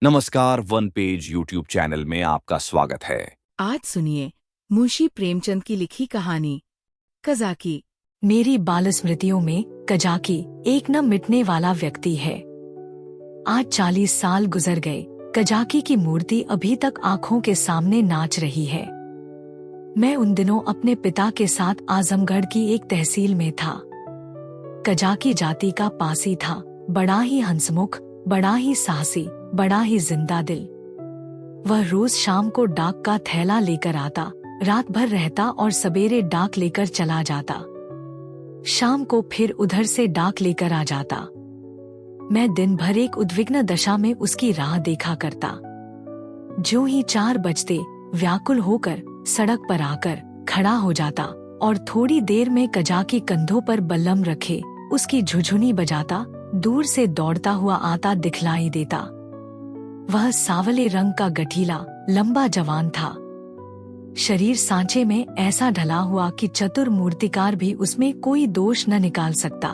नमस्कार, one page YouTube channel में आपका स्वागत है। आज सुनिए मुंशी प्रेमचंद की लिखी कहानी कजाकी। मेरी बाल स्मृतियों में कजाकी एक न मिटने वाला व्यक्ति है। आज 40 साल गुजर गए, कजाकी की मूर्ति अभी तक आंखों के सामने नाच रही है। मैं उन दिनों अपने पिता के साथ आजमगढ़ की एक तहसील में था। कजाकी जाति का पासी था, बड़ा ही हंसमुख, बड़ा ही साहसी, बड़ा ही जिंदा दिल। वह रोज शाम को डाक का थैला लेकर आता, रात भर रहता और सवेरे डाक लेकर चला जाता। शाम को फिर उधर से डाक लेकर आ जाता। मैं दिन भर एक उद्विग्न दशा में उसकी राह देखा करता। ज्यों ही 4 बजते व्याकुल होकर सड़क पर आकर खड़ा हो जाता और थोड़ी देर में कजाकी कंधों पर बल्लम रखे उसकी झुझुनी बजाता दूर से दौड़ता हुआ आता दिखलाई देता। वह सावले रंग का गठीला लंबा जवान था। शरीर सांचे में ऐसा ढला हुआ कि चतुर मूर्तिकार भी उसमें कोई दोष न निकाल सकता।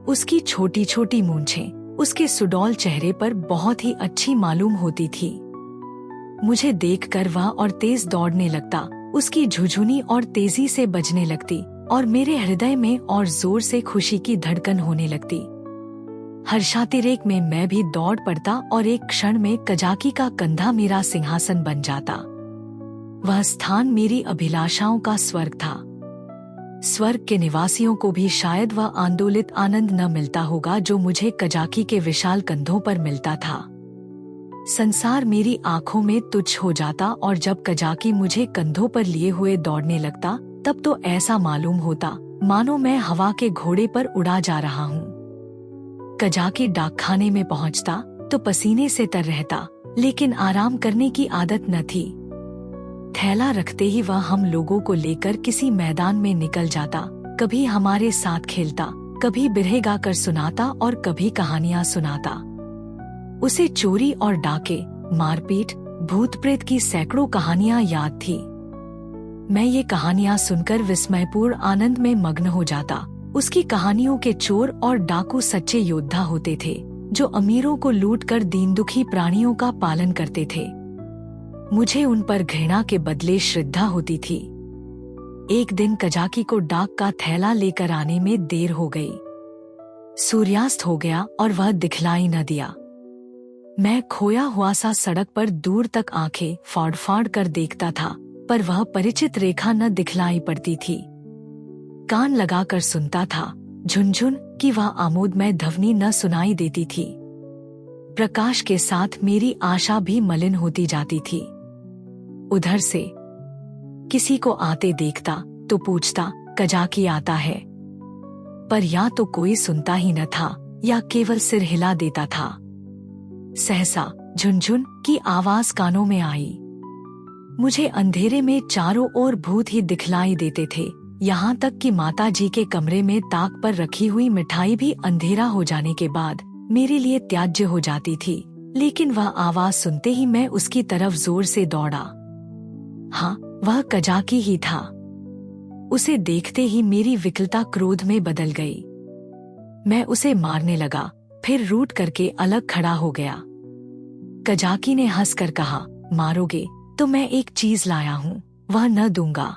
उसकी छोटी छोटी मूंछें उसके सुडौल चेहरे पर बहुत ही अच्छी मालूम होती थी। मुझे देखकर वह और तेज दौड़ने लगता, उसकी झुझुनी और तेजी से बजने लगती और मेरे हृदय में और जोर से खुशी की धड़कन होने लगती। हर्षातिरेक में मैं भी दौड़ पड़ता और एक क्षण में कजाकी का कंधा मेरा सिंहासन बन जाता। वह स्थान मेरी अभिलाषाओं का स्वर्ग था। स्वर्ग के निवासियों को भी शायद वह आंदोलित आनंद न मिलता होगा जो मुझे कजाकी के विशाल कंधों पर मिलता था। संसार मेरी आंखों में तुच्छ हो जाता और जब कजाकी मुझे कंधों पर लिए हुए दौड़ने लगता तब तो ऐसा मालूम होता मानो मैं हवा के घोड़े पर उड़ा जा रहा हूँ। कजाकी डाकखाने में पहुंचता तो पसीने से तर रहता, लेकिन आराम करने की आदत न थी। थैला रखते ही वह हम लोगों को लेकर किसी मैदान में निकल जाता, कभी हमारे साथ खेलता, कभी बिरहे गाकर सुनाता और कभी कहानियां सुनाता। उसे चोरी और डाके, मारपीट, भूत प्रेत की सैकड़ों कहानियां याद थी। मैं ये कहानियां सुनकर विस्मयपूर्ण आनंद में मग्न हो जाता। उसकी कहानियों के चोर और डाकू सच्चे योद्धा होते थे जो अमीरों को लूटकर दीन दुखी प्राणियों का पालन करते थे। मुझे उन पर घृणा के बदले श्रद्धा होती थी। एक दिन कजाकी को डाक का थैला लेकर आने में देर हो गई। सूर्यास्त हो गया और वह दिखलाई न दिया। मैं खोया हुआ सा सड़क पर दूर तक आंखें फाड़ फाड़ कर देखता था, पर वह परिचित रेखा न दिखलाई पड़ती थी। कान लगाकर सुनता था, झुनझुन की वह आमोदमय ध्वनि न सुनाई देती थी। प्रकाश के साथ मेरी आशा भी मलिन होती जाती थी। उधर से किसी को आते देखता तो पूछता, कजाकी आता है? पर या तो कोई सुनता ही न था या केवल सिर हिला देता था। सहसा झुनझुन की आवाज कानों में आई। मुझे अंधेरे में चारों ओर भूत ही दिखलाई देते थे, यहाँ तक कि माता जी के कमरे में ताक पर रखी हुई मिठाई भी अंधेरा हो जाने के बाद मेरे लिए त्याज्य हो जाती थी। लेकिन वह आवाज सुनते ही मैं उसकी तरफ जोर से दौड़ा। हाँ, वह कजाकी ही था। उसे देखते ही मेरी विकलता क्रोध में बदल गई। मैं उसे मारने लगा, फिर रूठ करके अलग खड़ा हो गया। कजाकी ने हंसकर कहा, मारोगे तो मैं एक चीज लाया हूँ, वह न दूंगा।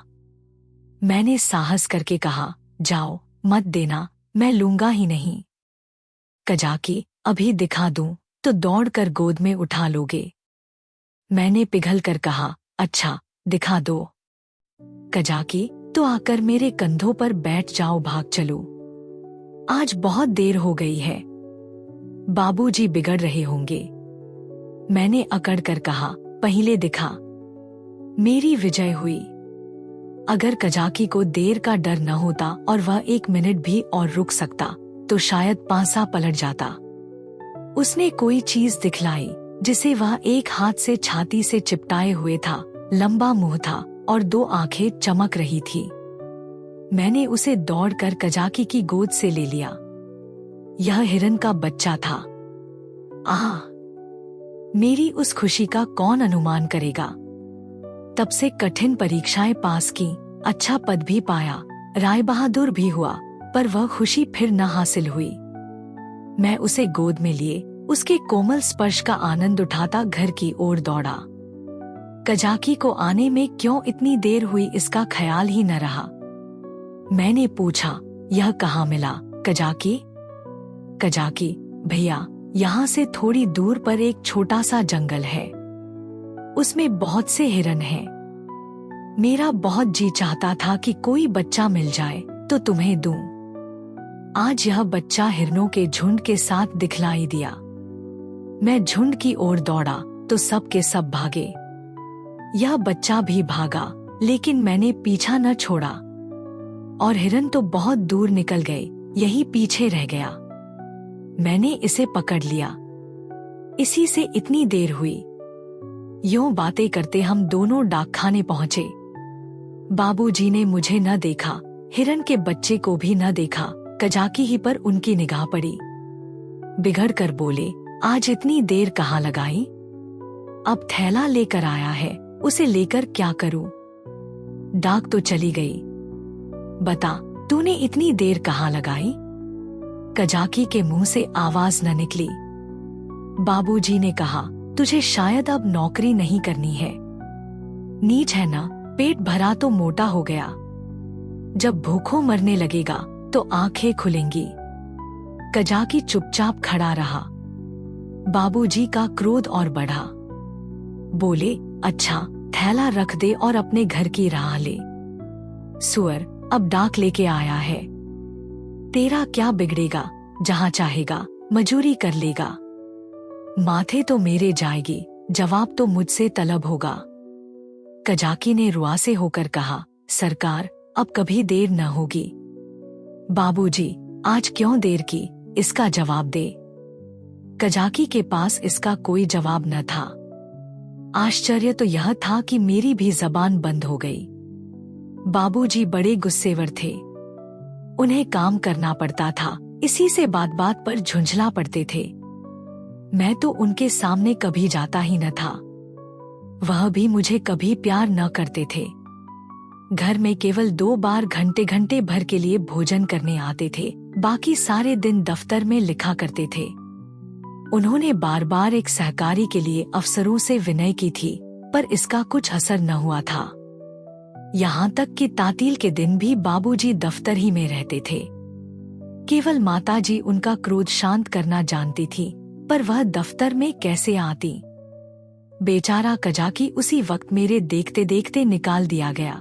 मैंने साहस करके कहा, जाओ, मत देना, मैं लूंगा ही नहीं। कजाकी, अभी दिखा दूं तो दौड़कर गोद में उठा लोगे। मैंने पिघल कर कहा, अच्छा, दिखा दो। कजाकी, तो आकर मेरे कंधों पर बैठ जाओ, भाग चलो। आज बहुत देर हो गई है, बाबूजी बिगड़ रहे होंगे। मैंने अकड़ कर कहा, पहले दिखा। मेरी विजय हुई। अगर कजाकी को देर का डर न होता और वह 1 मिनट भी और रुक सकता तो शायद पासा पलट जाता। उसने कोई चीज दिखलाई जिसे वह एक हाथ से छाती से चिपटाए हुए था। लंबा मुंह था और 2 आंखें चमक रही थी। मैंने उसे दौड़कर कजाकी की गोद से ले लिया। यह हिरन का बच्चा था। आह! मेरी उस खुशी का कौन अनुमान करेगा। तब से कठिन परीक्षाएं पास की, अच्छा पद भी पाया, राय बहादुर भी हुआ, पर वह खुशी फिर न हासिल हुई। मैं उसे गोद में लिए उसके कोमल स्पर्श का आनंद उठाता घर की ओर दौड़ा। कजाकी को आने में क्यों इतनी देर हुई इसका ख्याल ही न रहा। मैंने पूछा, यह कहाँ मिला कजाकी? कजाकी, भैया यहाँ से थोड़ी दूर पर एक छोटा सा जंगल है, उसमें बहुत से हिरन हैं। मेरा बहुत जी चाहता था कि कोई बच्चा मिल जाए तो तुम्हें दूं। आज यह बच्चा हिरनों के झुंड के साथ दिखलाई दिया। मैं झुंड की ओर दौड़ा तो सब के सब भागे। यह बच्चा भी भागा, लेकिन मैंने पीछा न छोड़ा और हिरन तो बहुत दूर निकल गए, यही पीछे रह गया। मैंने इसे पकड़ लिया। इसी से इतनी देर हुई। यूं बातें करते हम दोनों डाकखाने पहुंचे। बाबूजी ने मुझे न देखा, हिरन के बच्चे को भी न देखा। कजाकी ही पर उनकी निगाह पड़ी। बिगड़ कर बोले, आज इतनी देर कहाँ लगाई? अब थैला लेकर आया है, उसे लेकर क्या करूं? डाक तो चली गई। बता, तूने इतनी देर कहाँ लगाई? कजाकी के मुंह से आवाज न निकली। बाबूजी ने कहा, तुझे शायद अब नौकरी नहीं करनी है। नीच है ना, पेट भरा तो मोटा हो गया। जब भूखों मरने लगेगा तो आंखें खुलेंगी। कजाकी चुपचाप खड़ा रहा। बाबूजी का क्रोध और बढ़ा। बोले, अच्छा थैला रख दे और अपने घर की राह ले। सुअर, अब डाक लेके आया है, तेरा क्या बिगड़ेगा, जहां चाहेगा मजूरी कर लेगा। माथे तो मेरे जाएगी, जवाब तो मुझसे तलब होगा। कजाकी ने रुआसे होकर कहा, सरकार अब कभी देर न होगी। बाबूजी, आज क्यों देर की, इसका जवाब दे। कजाकी के पास इसका कोई जवाब न था। आश्चर्य तो यह था कि मेरी भी जबान बंद हो गई। बाबूजी बड़े गुस्सेवर थे। उन्हें काम करना पड़ता था, इसी से बात बात पर झुंझला पड़ते थे। मैं तो उनके सामने कभी जाता ही न था। वह भी मुझे कभी प्यार न करते थे। घर में केवल 2 बार घंटे घंटे भर के लिए भोजन करने आते थे, बाकी सारे दिन दफ्तर में लिखा करते थे। उन्होंने बार बार एक सहकारी के लिए अफसरों से विनय की थी, पर इसका कुछ असर न हुआ था। यहाँ तक कि तातील के दिन भी बाबूजी दफ्तर ही में रहते थे। केवल माताजी उनका क्रोध शांत करना जानती थी, पर वह दफ्तर में कैसे आती। बेचारा कजाकी उसी वक्त मेरे देखते देखते निकाल दिया गया।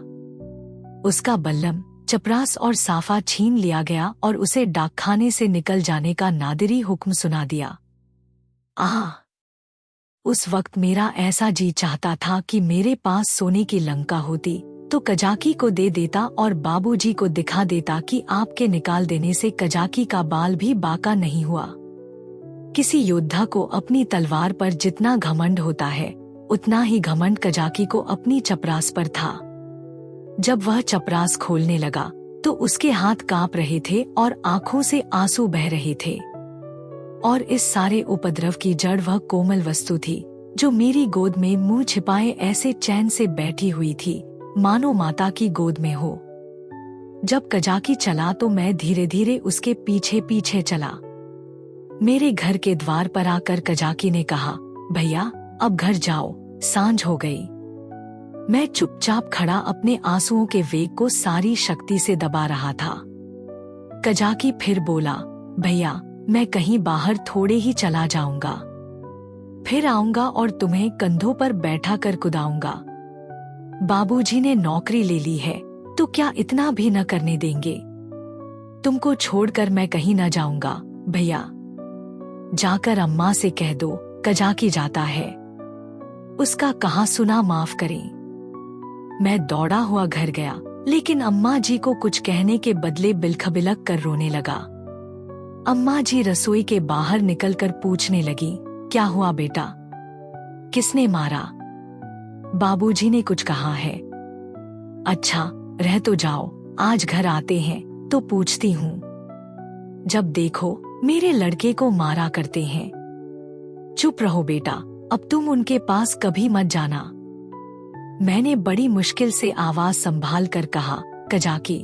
उसका बल्लम, चपरास और साफा छीन लिया गया और उसे डाकखाने से निकल जाने का नादिरी हुक्म सुना दिया। उस वक्त मेरा ऐसा जी चाहता था कि मेरे पास सोने की लंका होती तो कजाकी को दे देता और बाबूजी को दिखा देता कि आपके निकाल देने से कजाकी का बाल भी बाका नहीं हुआ। किसी योद्धा को अपनी तलवार पर जितना घमंड होता है, उतना ही घमंड कजाकी को अपनी चपरास पर था। जब वह चपरास खोलने लगा तो उसके हाथ कांप रहे थे और आंखों से आंसू बह रहे थे। और इस सारे उपद्रव की जड़ वह कोमल वस्तु थी जो मेरी गोद में मुंह छिपाए ऐसे चैन से बैठी हुई थी, मानो माता की गोद में हो। जब कजाकी चला तो मैं धीरे धीरे उसके पीछे पीछे चला। मेरे घर के द्वार पर आकर कजाकी ने कहा, भैया अब घर जाओ, सांझ हो गई। मैं चुपचाप खड़ा अपने आंसुओं के वेग को सारी शक्ति से दबा रहा था। कजाकी फिर बोला, भैया मैं कहीं बाहर थोड़े ही चला जाऊंगा, फिर आऊंगा और तुम्हें कंधों पर बैठा कर कुदाऊंगा। बाबूजी ने नौकरी ले ली है तो क्या इतना भी न करने देंगे? तुमको छोड़कर मैं कहीं न जाऊंगा भैया। जाकर अम्मा से कह दो कजाकी जाता है, उसका कहाँ सुना माफ करें। मैं दौड़ा हुआ घर गया, लेकिन अम्मा जी को कुछ कहने के बदले बिलखबिलक कर रोने लगा। अम्मा जी रसोई के बाहर निकलकर पूछने लगी, क्या हुआ बेटा, किसने मारा? बाबूजी ने कुछ कहा है। अच्छा रह तो जाओ, आज घर आते हैं तो पूछती हूँ। जब देखो मेरे लड़के को मारा करते हैं। चुप रहो बेटा, अब तुम उनके पास कभी मत जाना। मैंने बड़ी मुश्किल से आवाज संभाल कर कहा, कजाकी।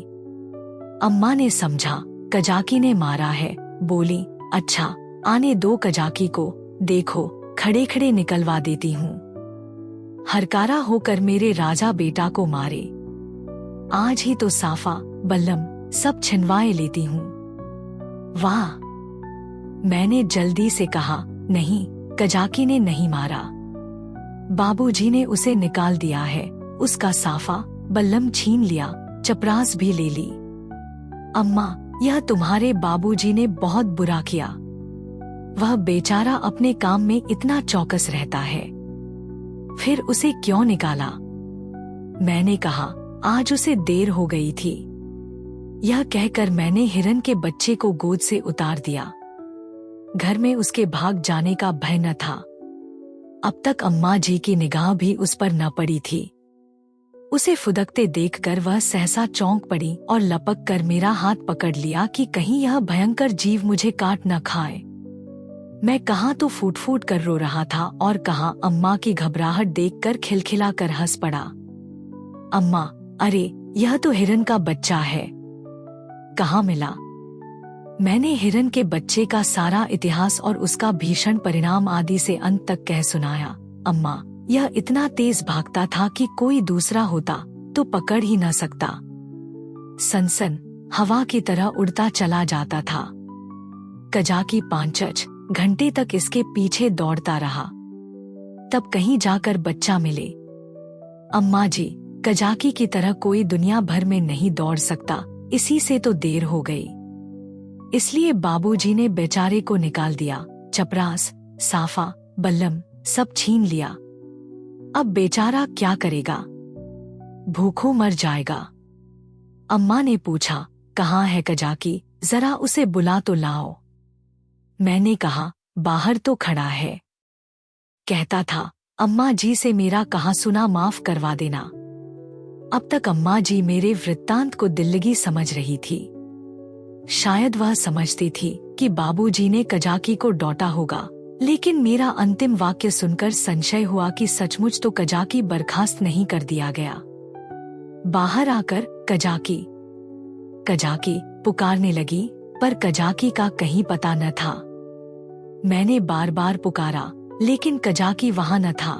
अम्मा ने समझा कजाकी ने मारा है, बोली, अच्छा आने दो कजाकी को, देखो खड़े खड़े निकलवा देती हूँ। हरकारा होकर मेरे राजा बेटा को मारे। आज ही तो साफा बल्लम सब छिनवाए लेती हूँ। वाह! मैंने जल्दी से कहा, नहीं, कजाकी ने नहीं मारा। बाबूजी ने उसे निकाल दिया है। उसका साफा बल्लम छीन लिया, चपरास भी ले ली। अम्मा, यह तुम्हारे बाबूजी ने बहुत बुरा किया। वह बेचारा अपने काम में इतना चौकस रहता है, फिर उसे क्यों निकाला? मैंने कहा, आज उसे देर हो गई थी। यह कहकर मैंने हिरन के बच्चे को गोद से उतार दिया। घर में उसके भाग जाने का भय न था। अब तक अम्मा जी की निगाह भी उस पर न पड़ी थी। उसे फुदकते देखकर वह सहसा चौंक पड़ी और लपक कर मेरा हाथ पकड़ लिया कि कहीं यह भयंकर जीव मुझे काट न खाए। मैं कहाँ तो फूट फूट कर रो रहा था और कहाँ अम्मा की घबराहट देखकर खिलखिला कर हंस पड़ा। अम्मा, अरे यह तो हिरन का बच्चा है। कहाँ मिला? मैंने हिरन के बच्चे का सारा इतिहास और उसका भीषण परिणाम आदि से अंत तक कह सुनाया। अम्मा, यह इतना तेज भागता था कि कोई दूसरा होता तो पकड़ ही न सकता। सनसन हवा की तरह उड़ता चला जाता था। कजाकी 5 घंटे तक इसके पीछे दौड़ता रहा, तब कहीं जाकर बच्चा मिले। अम्मा जी, कजाकी की तरह कोई दुनिया भर में नहीं दौड़ सकता, इसी से तो देर हो गई। इसलिए बाबूजी ने बेचारे को निकाल दिया। चपरास, साफा, बल्लम सब छीन लिया। अब बेचारा क्या करेगा? भूखों मर जाएगा। अम्मा ने पूछा, कहाँ है कजाकी? जरा उसे बुला तो लाओ। मैंने कहा, बाहर तो खड़ा है। कहता था, अम्मा जी से मेरा कहा सुना माफ करवा देना। अब तक अम्मा जी मेरे वृत्तांत को दिल्लगी समझ रही थी। शायद वह समझती थी कि बाबूजी ने कजाकी को डॉटा होगा, लेकिन मेरा अंतिम वाक्य सुनकर संशय हुआ कि सचमुच तो कजाकी बर्खास्त नहीं कर दिया गया। बाहर आकर कजाकी कजाकी पुकारने लगी, पर कजाकी का कहीं पता न था। मैंने बार बार पुकारा, लेकिन कजाकी वहां न था।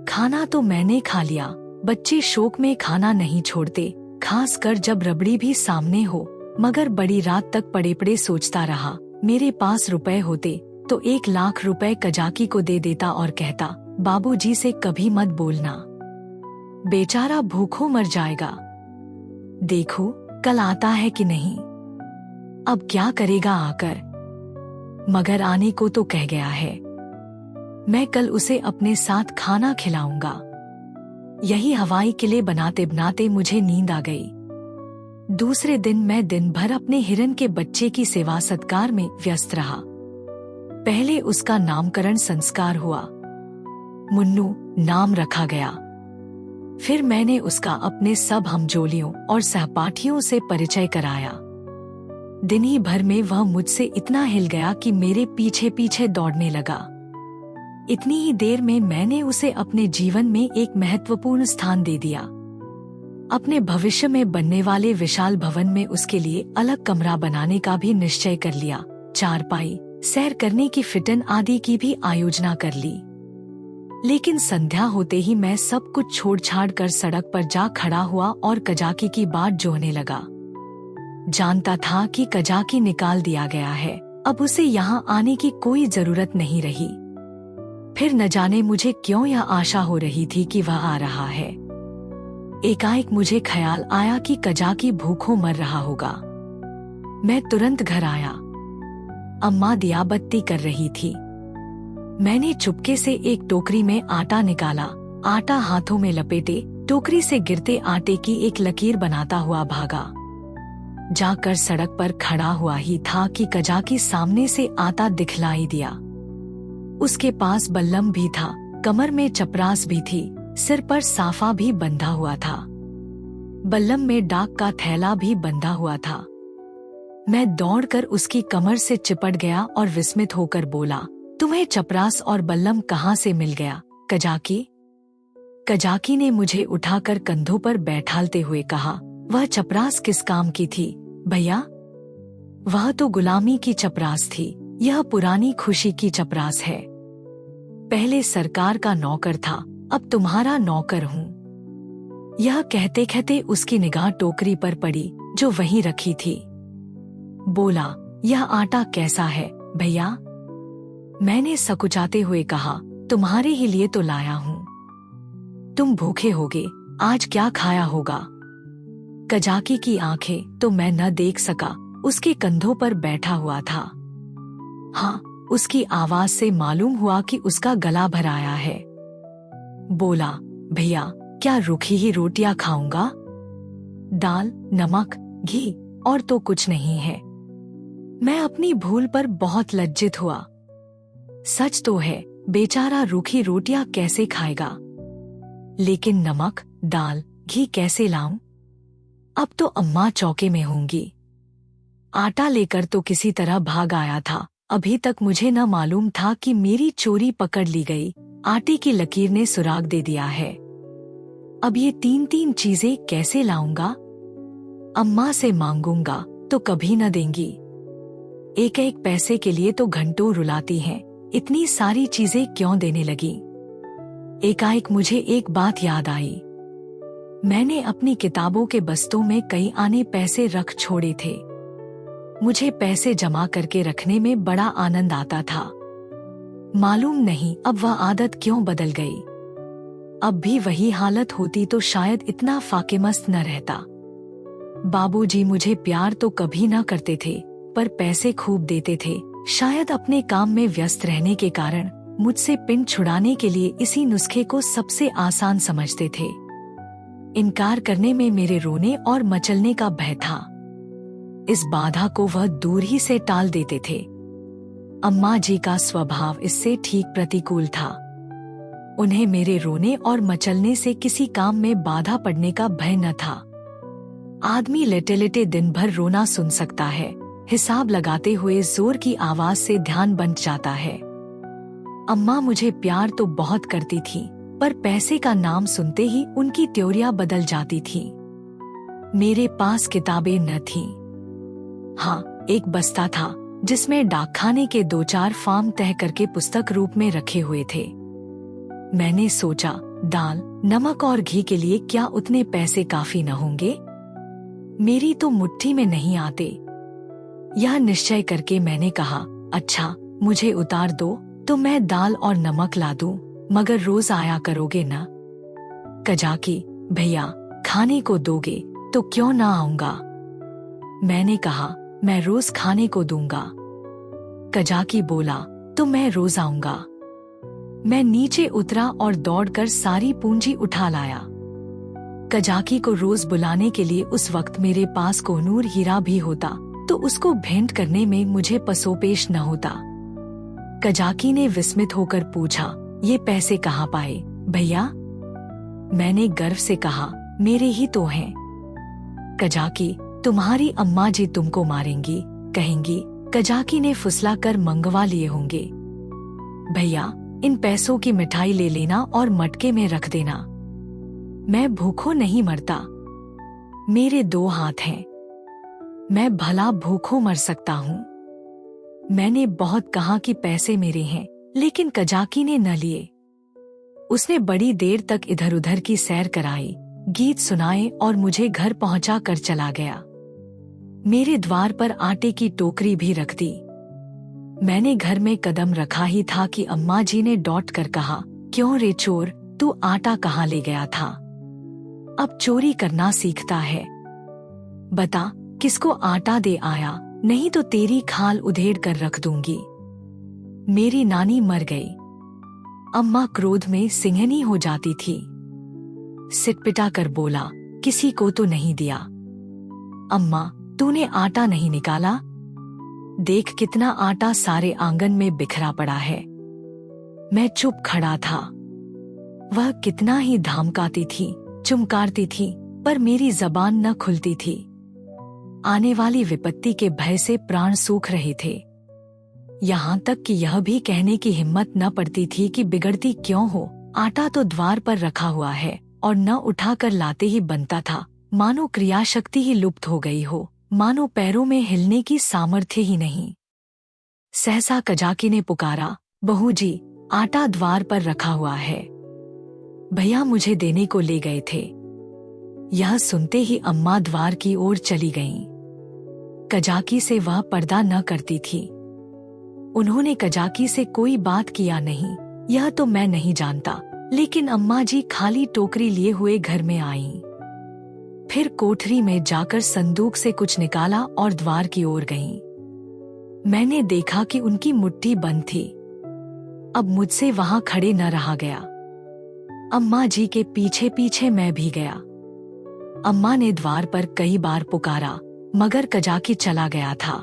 खाना तो मैंने खा लिया, बच्चे शोक में खाना नहीं छोड़ते, खासकर जब रबड़ी भी सामने हो। मगर बड़ी रात तक पड़े पड़े सोचता रहा। मेरे पास रुपए होते तो 1 लाख रुपए कजाकी को दे देता और कहता, बाबूजी से कभी मत बोलना, बेचारा भूखों मर जाएगा। देखो कल आता है कि नहीं। अब क्या करेगा आकर? मगर आने को तो कह गया है। मैं कल उसे अपने साथ खाना खिलाऊंगा। यही हवाई किले बनाते बनाते मुझे नींद आ गई। दूसरे दिन मैं दिन भर अपने हिरन के बच्चे की सेवा सत्कार में व्यस्त रहा। पहले उसका नामकरण संस्कार हुआ, मुन्नू नाम रखा गया। फिर मैंने उसका अपने सब हमजोलियों और सहपाठियों से परिचय कराया। दिन ही भर में वह मुझसे इतना हिल गया कि मेरे पीछे पीछे दौड़ने लगा। इतनी ही देर में मैंने उसे अपने जीवन में एक महत्वपूर्ण स्थान दे दिया। अपने भविष्य में बनने वाले विशाल भवन में उसके लिए अलग कमरा बनाने का भी निश्चय कर लिया। चारपाई, सैर करने की फिटन आदि की भी आयोजना कर ली। लेकिन संध्या होते ही मैं सब कुछ छोड़ छाड़ कर सड़क पर जा खड़ा हुआ और कजाकी की बाट जोहने लगा। जानता था कि कजाकी निकाल दिया गया है, अब उसे यहाँ आने की कोई जरूरत नहीं रही। फिर न जाने मुझे क्यों यह आशा हो रही थी कि वह आ रहा है। एकाएक मुझे ख्याल आया कि कजाकी भूखों मर रहा होगा। मैं तुरंत घर आया। अम्मा दिया बत्ती कर रही थी। मैंने चुपके से एक टोकरी में आटा निकाला, आटा हाथों में लपेटे टोकरी से गिरते आटे की एक लकीर बनाता हुआ भागा। जाकर सड़क पर खड़ा हुआ ही था कि कजाकी सामने से आता दिखलाई दिया। उसके पास बल्लम भी था, कमर में चपरास भी थी, सिर पर साफा भी बंधा हुआ था। बल्लम में डाक का थैला भी बंधा हुआ था। मैं दौड़कर उसकी कमर से चिपट गया और विस्मित होकर बोला, तुम्हें चपरास और बल्लम कहाँ से मिल गया कजाकी? कजाकी ने मुझे उठाकर कंधों पर बैठालते हुए कहा, वह चपरास किस काम की थी भैया? वह तो गुलामी की चपरास थी, यह पुरानी खुशी की चपरास है। पहले सरकार का नौकर था, अब तुम्हारा नौकर हूँ। यह कहते कहते उसकी निगाह टोकरी पर पड़ी जो वहीं रखी थी। बोला, यह आटा कैसा है भैया? मैंने सकुचाते हुए कहा, तुम्हारे ही लिए तो लाया हूँ। तुम भूखे होगे, आज क्या खाया होगा? कजाकी की आंखें तो मैं न देख सका, उसके कंधों पर बैठा हुआ था। हाँ, उसकी आवाज से मालूम हुआ कि उसका गला भराया है। बोला, भैया क्या रूखी ही रोटियां खाऊंगा? दाल, नमक, घी और तो कुछ नहीं है। मैं अपनी भूल पर बहुत लज्जित हुआ। सच तो है, बेचारा रूखी रोटियां कैसे खाएगा, लेकिन नमक, दाल, घी कैसे लाऊं? अब तो अम्मा चौके में होंगी। आटा लेकर तो किसी तरह भाग आया था। अभी तक मुझे न मालूम था कि मेरी चोरी पकड़ ली गई। आटे की लकीर ने सुराग दे दिया है। अब ये तीन तीन चीजें कैसे लाऊंगा? अम्मा से मांगूंगा तो कभी न देंगी। एक एक पैसे के लिए तो घंटों रुलाती हैं। इतनी सारी चीजें क्यों देने लगी? एकाएक मुझे एक बात याद आई। मैंने अपनी किताबों के बस्तों में कई आने पैसे रख छोड़े थे। मुझे पैसे जमा करके रखने में बड़ा आनंद आता था। मालूम नहीं अब वह आदत क्यों बदल गई। अब भी वही हालत होती तो शायद इतना फाकेमस्त न रहता। बाबूजी मुझे प्यार तो कभी न करते थे, पर पैसे खूब देते थे। शायद अपने काम में व्यस्त रहने के कारण मुझसे पिंड छुड़ाने के लिए इसी नुस्खे को सबसे आसान समझते थे। इनकार करने में मेरे रोने और मचलने का भय था। इस बाधा को वह दूर ही से टाल देते थे। अम्मा जी का स्वभाव इससे ठीक प्रतिकूल था। उन्हें मेरे रोने और मचलने से किसी काम में बाधा पड़ने का भय न था। आदमी लेटे लेटे दिन भर रोना सुन सकता है, हिसाब लगाते हुए जोर की आवाज से ध्यान बंट जाता है। अम्मा मुझे प्यार तो बहुत करती थी, पर पैसे का नाम सुनते ही उनकी त्योरियां बदल जाती थी। मेरे पास किताबें न थीं। हाँ, एक बस्ता था जिसमें डाकखाने के 2-4 फार्म तय करके पुस्तक रूप में रखे हुए थे। मैंने सोचा, दाल, नमक और घी के लिए क्या उतने पैसे काफी न होंगे? मेरी तो मुट्ठी में नहीं आते। यह निश्चय करके मैंने कहा, अच्छा मुझे उतार दो तो मैं दाल और नमक ला दूं, मगर रोज आया करोगे ना? कजाकी, भैया खाने को दोगे तो क्यों ना आऊंगा? मैंने कहा, मैं रोज खाने को दूंगा। कजाकी बोला, तो मैं रोज आऊंगा। मैं नीचे उतरा और दौड़कर सारी पूंजी उठा लाया। कजाकी को रोज बुलाने के लिए उस वक्त मेरे पास कोहनूर हीरा भी होता तो उसको भेंट करने में मुझे पसोपेश न होता। कजाकी ने विस्मित होकर पूछा, ये पैसे कहाँ पाए भैया? मैंने गर्व से कहा, मेरे ही तो हैं। कजाकी, तुम्हारी अम्मा जी तुमको मारेंगी, कहेंगी। कजाकी ने फुसला कर मंगवा लिए होंगे। भैया इन पैसों की मिठाई ले लेना और मटके में रख देना। मैं भूखों नहीं मरता। मेरे 2 हाथ हैं। मैं भला भूखों मर सकता हूँ। मैंने बहुत कहा कि पैसे मेरे हैं, लेकिन कजाकी ने न लिए। उसने बड़ी देर तक इधर उधर की सैर कराई, गीत सुनाए और मुझे घर पहुंचा कर चला गया। मेरे द्वार पर आटे की टोकरी भी रख दी। मैंने घर में कदम रखा ही था कि अम्मा जी ने डॉट कर कहा, क्यों रे चोर, तू आटा कहाँ ले गया था? अब चोरी करना सीखता है। बता किसको आटा दे आया, नहीं तो तेरी खाल उधेड़ कर रख दूंगी। मेरी नानी मर गई। अम्मा क्रोध में सिंहनी हो जाती थी। सिटपिटा कर बोला, किसी को तो नहीं दिया? अम्मा, तूने आटा नहीं निकाला? देख कितना आटा सारे आंगन में बिखरा पड़ा है। मैं चुप खड़ा था। वह कितना ही धमकाती थी, चुमकारती थी, पर मेरी जबान न खुलती थी। आने वाली विपत्ति के भय से प्राण सूख रहे थे। यहाँ तक कि यह भी कहने की हिम्मत न पड़ती थी कि बिगड़ती क्यों हो, आटा तो द्वार पर रखा हुआ है और न उठाकर लाते ही बनता था। मानो क्रियाशक्ति ही लुप्त हो गई हो, मानो पैरों में हिलने की सामर्थ्य ही नहीं। सहसा कजाकी ने पुकारा, बहू जी, आटा द्वार पर रखा हुआ है। भैया मुझे देने को ले गए थे। यह सुनते ही अम्मा द्वार की ओर चली गईं। कजाकी से वह पर्दा न करती थी। उन्होंने कजाकी से कोई बात किया नहीं, यह तो मैं नहीं जानता, लेकिन अम्मा जी खाली टोकरी लिए हुए घर में आईं। फिर कोठरी में जाकर संदूक से कुछ निकाला और द्वार की ओर गईं। मैंने देखा कि उनकी मुट्ठी बंद थी। अब मुझसे वहां खड़े न रहा गया। अम्मा जी के पीछे पीछे मैं भी गया। अम्मा ने द्वार पर कई बार पुकारा, मगर कजाकी चला गया था।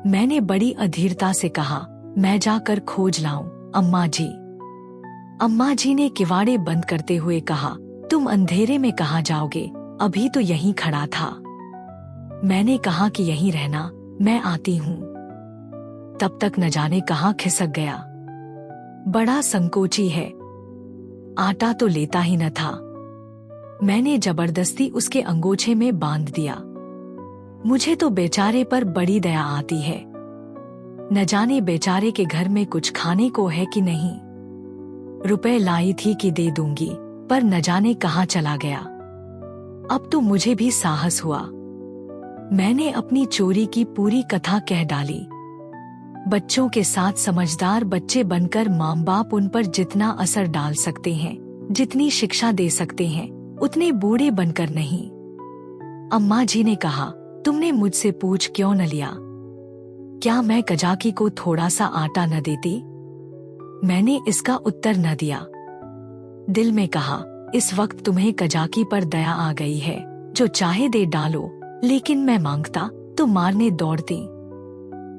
मैंने बड़ी अधीरता से कहा, मैं जाकर खोज लाऊं, अम्मा जी। अम्मा जी ने किवाड़े बंद करते हुए कहा, तुम अंधेरे में कहाँ जाओगे, अभी तो यहीं खड़ा था। मैंने कहा कि यहीं रहना, मैं आती हूँ। तब तक न जाने कहाँ खिसक गया। बड़ा संकोची है, आटा तो लेता ही न था। मैंने जबरदस्ती उसके अंगोछे में बांध दिया। मुझे तो बेचारे पर बड़ी दया आती है। न जाने बेचारे के घर में कुछ खाने को है कि नहीं। रुपए लाई थी कि दे दूंगी, पर न जाने कहाँ चला गया। अब तो मुझे भी साहस हुआ। मैंने अपनी चोरी की पूरी कथा कह डाली। बच्चों के साथ समझदार बच्चे बनकर माँ बाप उन पर जितना असर डाल सकते हैं, जितनी शिक्षा दे सकते हैं, उतने बूढ़े बनकर नहीं। अम्मा जी ने कहा, तुमने मुझसे पूछ क्यों न लिया? क्या मैं कजाकी को थोड़ा सा आटा न देती? मैंने इसका उत्तर न दिया। दिल में कहा, इस वक्त तुम्हें कजाकी पर दया आ गई है, जो चाहे दे डालो, लेकिन मैं मांगता तो मारने दौड़ती।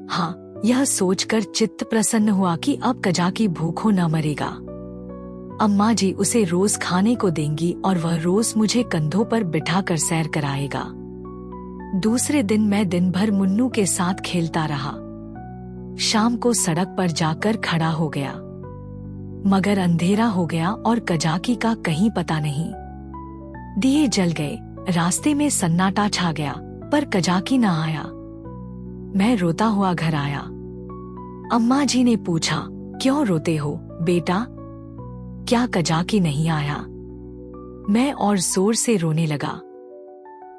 हाँ, यह सोचकर चित्त प्रसन्न हुआ कि अब कजाकी भूखों न मरेगा। अम्मा जी उसे रोज खाने को देंगी और वह रोज मुझे कंधों पर बिठाकर सैर कराएगा। दूसरे दिन मैं दिन भर मुन्नू के साथ खेलता रहा। शाम को सड़क पर जाकर खड़ा हो गया, मगर अंधेरा हो गया और कजाकी का कहीं पता नहीं। दिए जल गए, रास्ते में सन्नाटा छा गया, पर कजाकी न आया। मैं रोता हुआ घर आया। अम्मा जी ने पूछा, क्यों रोते हो बेटा? क्या कजाकी नहीं आया? मैं और जोर से रोने लगा।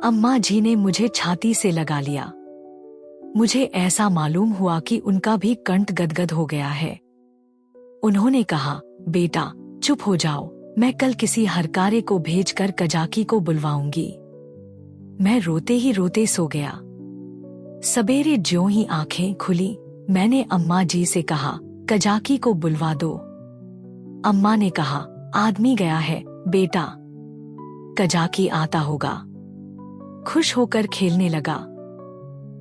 अम्मा जी ने मुझे छाती से लगा लिया। मुझे ऐसा मालूम हुआ कि उनका भी कंठ गदगद हो गया है। उन्होंने कहा, बेटा चुप हो जाओ, मैं कल किसी हरकारे को भेजकर कजाकी को बुलवाऊंगी। मैं रोते ही रोते सो गया। सवेरे ज्यों ही आंखें खुली, मैंने अम्मा जी से कहा, कजाकी को बुलवा दो। अम्मा ने कहा, आदमी गया है बेटा, कजाकी आता होगा। खुश होकर खेलने लगा।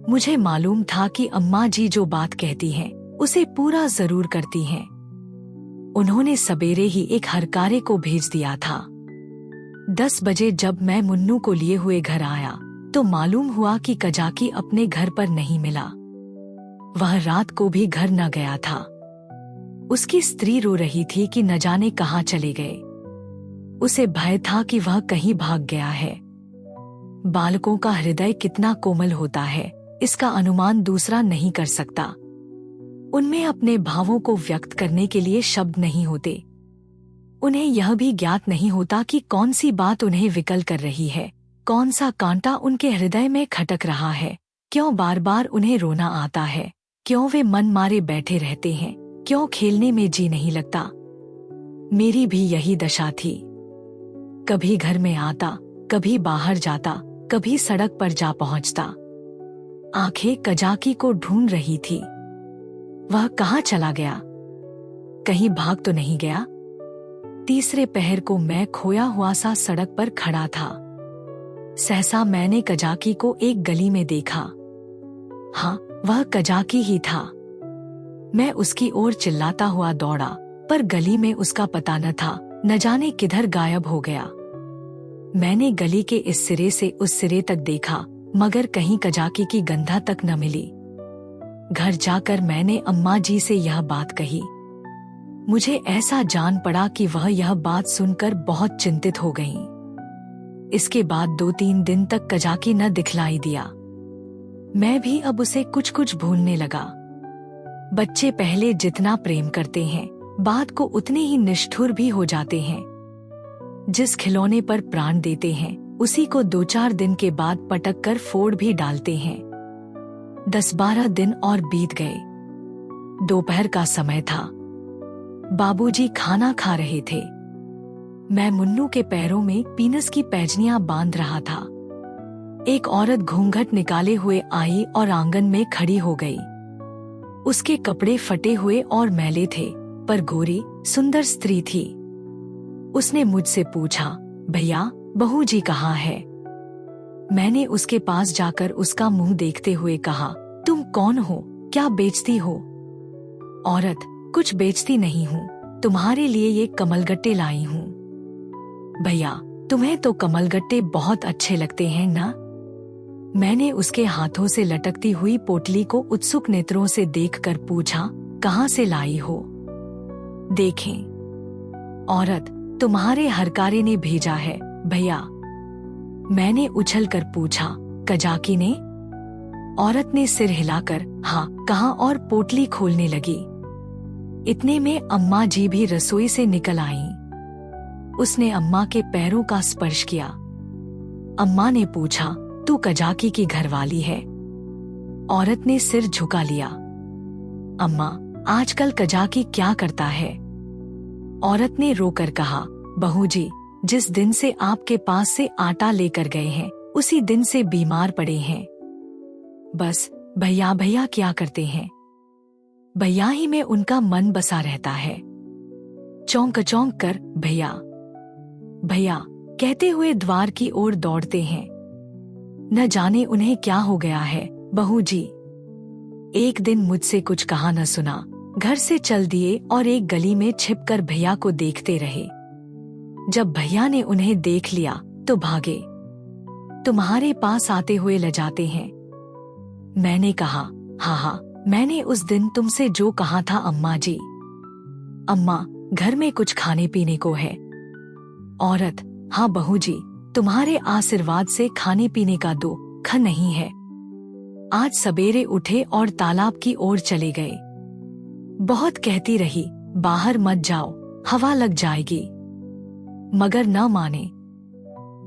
मुझे मालूम था कि अम्मा जी जो बात कहती हैं, उसे पूरा जरूर करती हैं। उन्होंने सवेरे ही एक हरकारे को भेज दिया था। 10 बजे जब मैं मुन्नू को लिए हुए घर आया, तो मालूम हुआ कि कजाकी अपने घर पर नहीं मिला। वह रात को भी घर न गया था। उसकी स्त्री रो रही थी कि न जाने कहाँ चले गए। उसे भय था कि वह कहीं भाग गया है। बालकों का हृदय कितना कोमल होता है, इसका अनुमान दूसरा नहीं कर सकता। उनमें अपने भावों को व्यक्त करने के लिए शब्द नहीं होते। उन्हें यह भी ज्ञात नहीं होता कि कौन सी बात उन्हें विकल कर रही है, कौन सा कांटा उनके हृदय में खटक रहा है, क्यों बार बार उन्हें रोना आता है, क्यों वे मन मारे बैठे रहते हैं, क्यों खेलने में जी नहीं लगता। मेरी भी यही दशा थी। कभी घर में आता, कभी बाहर जाता, कभी सड़क पर जा पहुंचता। आंखें कजाकी को ढूंढ रही थी। वह कहाँ चला गया? कहीं भाग तो नहीं गया? तीसरे पहर को मैं खोया हुआ सा सड़क पर खड़ा था। सहसा मैंने कजाकी को एक गली में देखा। हाँ, वह कजाकी ही था। मैं उसकी ओर चिल्लाता हुआ दौड़ा, पर गली में उसका पता न था, न जाने किधर गायब हो गया। मैंने गली के इस सिरे से उस सिरे तक देखा, मगर कहीं कजाकी की गंधा तक न मिली। घर जाकर मैंने अम्मा जी से यह बात कही। मुझे ऐसा जान पड़ा कि वह यह बात सुनकर बहुत चिंतित हो गईं। इसके बाद 2-3 दिन तक कजाकी न दिखलाई दिया। मैं भी अब उसे कुछ कुछ भूलने लगा। बच्चे पहले जितना प्रेम करते हैं, बाद को उतने ही निष्ठुर भी हो जाते हैं। जिस खिलौने पर प्राण देते हैं, उसी को 2-4 दिन के बाद पटक कर फोड़ भी डालते हैं। 10-12 दिन और बीत गए। दोपहर का समय था। बाबूजी खाना खा रहे थे। मैं मुन्नू के पैरों में पीनस की पैजनियां बांध रहा था। एक औरत घूंघट निकाले हुए आई और आंगन में खड़ी हो गई। उसके कपड़े फटे हुए और मैले थे, पर गोरी सुंदर स्त्री थी। उसने मुझसे पूछा, भैया बहू जी कहाँ है? मैंने उसके पास जाकर उसका मुंह देखते हुए कहा, तुम कौन हो? क्या बेचती हो? औरत, कुछ बेचती नहीं हूँ, तुम्हारे लिए ये कमलगट्टे लाई हूँ। भैया, तुम्हें तो कमलगट्टे बहुत अच्छे लगते हैं ना? मैंने उसके हाथों से लटकती हुई पोटली को उत्सुक नेत्रों से देखकर पूछा, कहाँ से लाई हो? देखें। औरत, तुम्हारे हरकारे ने भेजा है भैया। मैंने उछलकर पूछा, कजाकी ने? औरत ने सिर हिलाकर हाँ कहा और पोटली खोलने लगी। इतने में अम्मा जी भी रसोई से निकल आईं। उसने अम्मा के पैरों का स्पर्श किया। अम्मा ने पूछा, तू कजाकी की घरवाली है? औरत ने सिर झुका लिया। अम्मा, आजकल कजाकी क्या करता है? औरत ने रोकर कहा, बहू जी, जिस दिन से आपके पास से आटा लेकर गए हैं, उसी दिन से बीमार पड़े हैं। बस भैया भैया क्या करते हैं? भैया ही में उनका मन बसा रहता है। चौंक चौंक कर भैया भैया कहते हुए द्वार की ओर दौड़ते हैं। न जाने उन्हें क्या हो गया है। बहू जी एक दिन मुझसे कुछ कहा न सुना, घर से चल दिए और एक गली में छिपकर भैया को देखते रहे। जब भैया ने उन्हें देख लिया तो भागे। तुम्हारे पास आते हुए लजाते हैं। मैंने कहा, हाँ, मैंने उस दिन तुमसे जो कहा था अम्मा जी। अम्मा, घर में कुछ खाने पीने को है? औरत, हाँ बहू जी, तुम्हारे आशीर्वाद से खाने पीने का दुख नहीं है। आज सवेरे उठे और तालाब की ओर चले गए। बहुत कहती रही, बाहर मत जाओ, हवा लग जाएगी, मगर न माने।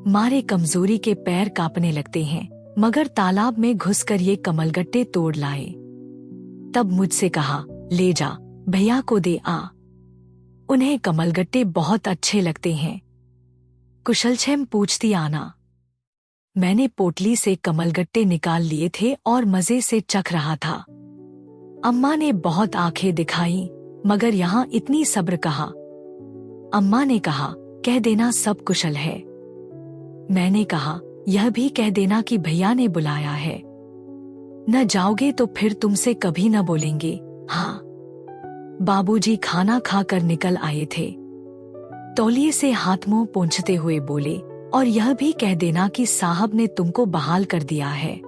मारे कमजोरी के पैर कांपने लगते हैं, मगर तालाब में घुसकर ये कमलगट्टे तोड़ लाए। तब मुझसे कहा, ले जा, भैया को दे आ। उन्हें कमलगट्टे बहुत अच्छे लगते हैं। कुशलक्षेम पूछती आना। मैंने पोटली से कमलगट्टे निकाल लिए थे और मजे से चख रहा था। अम्मा ने बहुत आंखें दिखाई, मगर यहाँ इतनी सब्र कहा। अम्मा ने कहा, कह देना सब कुशल है। मैंने कहा, यह भी कह देना कि भैया ने बुलाया है। न जाओगे तो फिर तुमसे कभी न बोलेंगे। हाँ। बाबूजी खाना खाकर निकल आए थे। तौलिए से हाथ मुंह पोंछते हुए बोले, और यह भी कह देना कि साहब ने तुमको बहाल कर दिया है।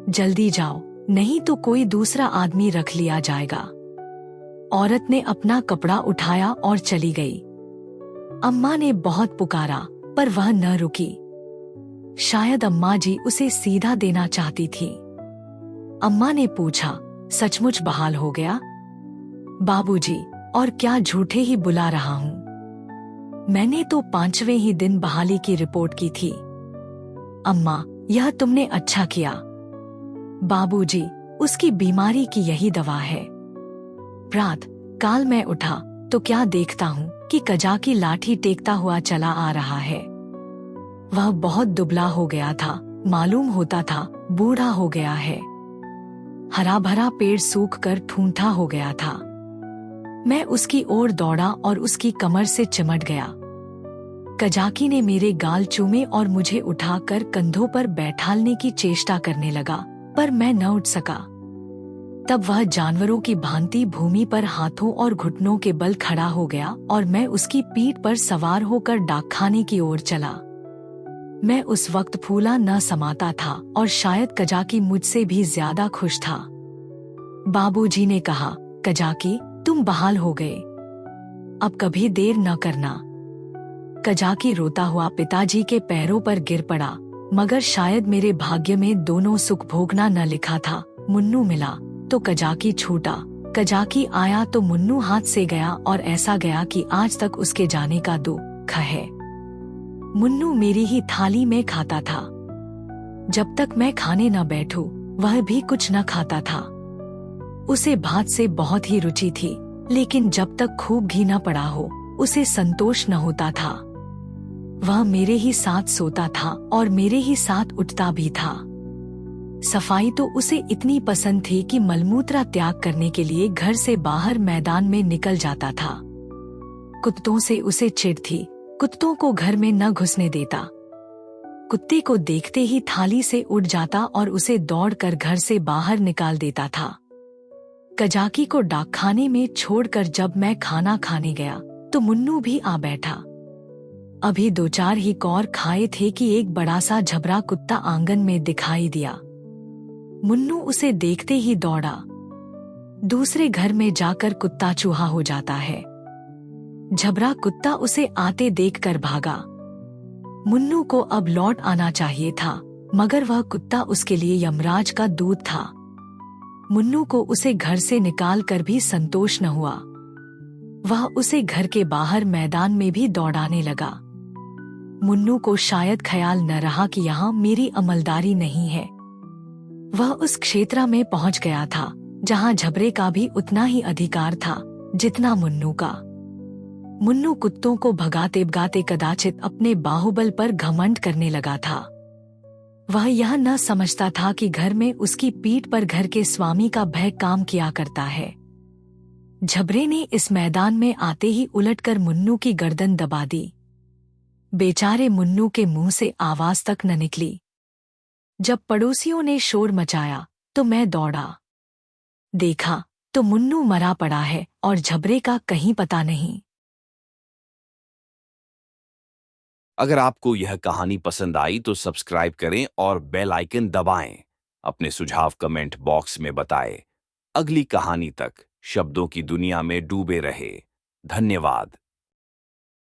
जल्दी जाओ, नहीं तो कोई दूसरा आदमी रख लिया जाएगा। औरत ने अपना कपड़ा उठाया और चली गई। अम्मा ने बहुत पुकारा, पर वह न रुकी। शायद अम्मा जी उसे सीधा देना चाहती थी। अम्मा ने पूछा, सचमुच बहाल हो गया? बाबूजी, और क्या झूठे ही बुला रहा हूँ? मैंने तो 5वें ही दिन बहाली की रिपोर्ट की थी। अम्मा, यह तुमने अच्छा किया। बाबूजी, उसकी बीमारी की यही दवा है। प्रात काल मैं उठा तो क्या देखता हूँ कि कजाकी लाठी टेकता हुआ चला आ रहा है। वह बहुत दुबला हो गया था, मालूम होता था बूढ़ा हो गया है। हरा भरा पेड़ सूख कर ठूंठा हो गया था। मैं उसकी ओर दौड़ा और उसकी कमर से चिमट गया। कजाकी ने मेरे गाल चूमे और मुझे उठाकर कंधों पर बैठालने की चेष्टा करने लगा, पर मैं न उठ सका। तब वह जानवरों की भांति भूमि पर हाथों और घुटनों के बल खड़ा हो गया और मैं उसकी पीठ पर सवार होकर डाकखाने की ओर चला। मैं उस वक्त फूला न समाता था और शायद कजाकी मुझसे भी ज्यादा खुश था। बाबूजी ने कहा, कजाकी, तुम बहाल हो गए, अब कभी देर न करना। कजाकी रोता हुआ पिताजी के पैरों पर गिर पड़ा, मगर शायद मेरे भाग्य में दोनों सुख भोगना न लिखा था। मुन्नू मिला तो कजाकी छूटा कजाकी आया तो मुन्नू हाथ से गया और ऐसा गया कि आज तक उसके जाने का दुख है। मुन्नू मेरी ही थाली में खाता था। जब तक मैं खाने न बैठूं, वह भी कुछ न खाता था। उसे भात से बहुत ही रुचि थी, लेकिन जब तक खूब घी न पड़ा हो, उसे संतोष न होता था। वह मेरे ही साथ सोता था और मेरे ही साथ उठता भी था। सफाई तो उसे इतनी पसंद थी कि मलमूत्र त्याग करने के लिए घर से बाहर मैदान में निकल जाता था। कुत्तों से उसे चिढ़ थी, कुत्तों को घर में न घुसने देता। कुत्ते को देखते ही थाली से उठ जाता और उसे दौड़कर घर से बाहर निकाल देता था। कजाकी को डाकखाने में छोड़कर जब मैं खाना खाने गया तो मुन्नू भी आ बैठा। अभी 2-4 ही कौर खाए थे कि एक बड़ा सा झबरा कुत्ता आंगन में दिखाई दिया। मुन्नू उसे देखते ही दौड़ा। दूसरे घर में जाकर कुत्ता चूहा हो जाता है। झबरा कुत्ता उसे आते देखकर भागा। मुन्नू को अब लौट आना चाहिए था, मगर वह कुत्ता उसके लिए यमराज का दूत था। मुन्नू को उसे घर से निकालकर भी संतोष न हुआ। वह उसे घर के बाहर मैदान में भी दौड़ाने लगा। मुन्नू को शायद ख्याल न रहा कि यहाँ मेरी अमलदारी नहीं है। वह उस क्षेत्र में पहुंच गया था जहां झबरे का भी उतना ही अधिकार था जितना मुन्नू का। मुन्नू कुत्तों को भगाते भगाते कदाचित अपने बाहुबल पर घमंड करने लगा था। वह यह न समझता था कि घर में उसकी पीठ पर घर के स्वामी का भय काम किया करता है। झबरे ने इस मैदान में आते ही उलटकर मुन्नू की गर्दन दबा दी। बेचारे मुन्नू के मुंह से आवाज तक न निकली। जब पड़ोसियों ने शोर मचाया तो मैं दौड़ा। देखा तो मुन्नू मरा पड़ा है और झबरे का कहीं पता नहीं। अगर आपको यह कहानी पसंद आई तो सब्सक्राइब करें और बेल आइकन दबाएं। अपने सुझाव कमेंट बॉक्स में बताएं। अगली कहानी तक शब्दों की दुनिया में डूबे रहे। धन्यवाद।